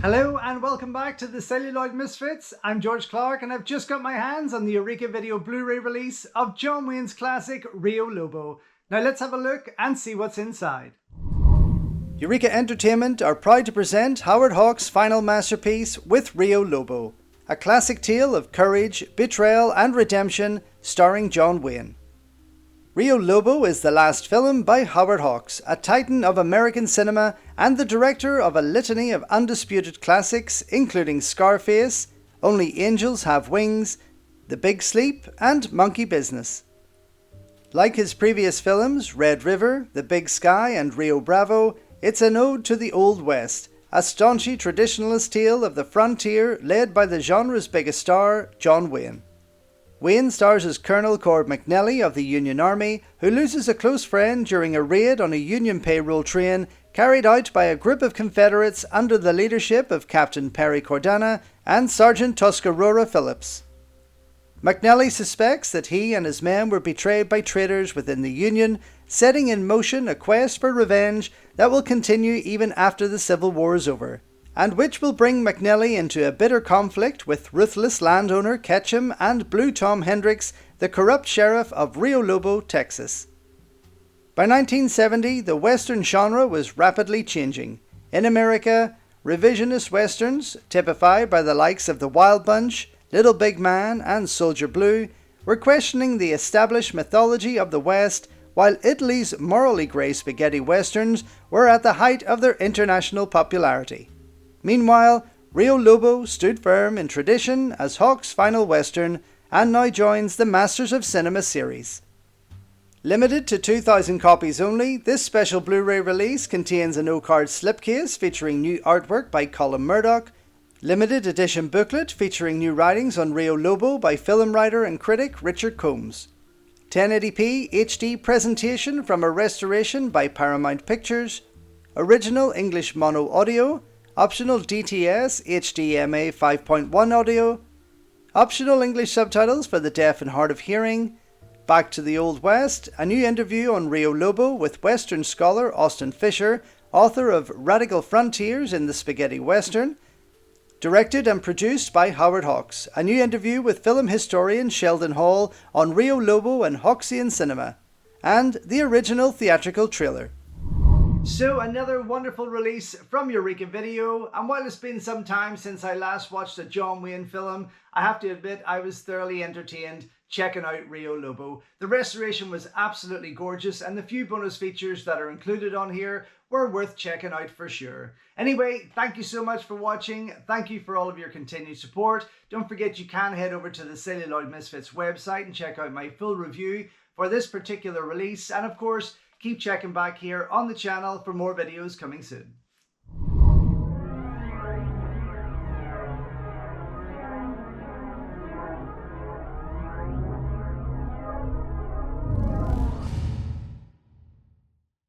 Hello and welcome back to the Celluloid Misfits. I'm George Clark and I've just got my hands on the Eureka Video Blu-ray release of John Wayne's classic Rio Lobo. Now let's have a look and see what's inside. Eureka Entertainment are proud to present Howard Hawks' final masterpiece with Rio Lobo, a classic tale of courage, betrayal and redemption starring John Wayne. Rio Lobo is the last film by Howard Hawks, a titan of American cinema and the director of a litany of undisputed classics including Scarface, Only Angels Have Wings, The Big Sleep and Monkey Business. Like his previous films, Red River, The Big Sky and Rio Bravo, it's an ode to the Old West, a staunchy traditionalist tale of the frontier led by the genre's biggest star, John Wayne. Wayne stars as Colonel Cord McNally of the Union Army, who loses a close friend during a raid on a Union payroll train carried out by a group of Confederates under the leadership of Captain Perry Cordana and Sergeant Tuscarora Phillips. McNally suspects that he and his men were betrayed by traitors within the Union, setting in motion a quest for revenge that will continue even after the Civil War is over, and which will bring McNally into a bitter conflict with ruthless landowner Ketchum and Blue Tom Hendricks, the corrupt sheriff of Rio Lobo, Texas. By 1970, the Western genre was rapidly changing. In America, revisionist Westerns, typified by the likes of The Wild Bunch, Little Big Man and Soldier Blue, were questioning the established mythology of the West, while Italy's morally grey spaghetti westerns were at the height of their international popularity. Meanwhile, Rio Lobo stood firm in tradition as Hawks' final western and now joins the Masters of Cinema series. Limited to 2,000 copies only, this special Blu-ray release contains a no-card slipcase featuring new artwork by Colin Murdoch, limited edition booklet featuring new writings on Rio Lobo by film writer and critic Richard Combs, 1080p HD presentation from a restoration by Paramount Pictures, original English mono audio, optional DTS HDMA 5.1 audio, optional English subtitles for the deaf and hard of hearing, Back to the Old West, a new interview on Rio Lobo with Western scholar Austin Fisher, author of Radical Frontiers in the Spaghetti Western, directed and produced by Howard Hawks, a new interview with film historian Sheldon Hall on Rio Lobo and Hawksian cinema, and the original theatrical trailer. So another wonderful release from Eureka Video, and while it's been some time since I last watched a John Wayne film, I have to admit I was thoroughly entertained checking out Rio Lobo. The restoration was absolutely gorgeous and the few bonus features that are included on here were worth checking out for sure. Anyway, thank you so much for watching. Thank you for all of your continued support. Don't forget you can head over to the Celluloid Misfits website and check out my full review for this particular release, and of course keep checking back here on the channel for more videos coming soon.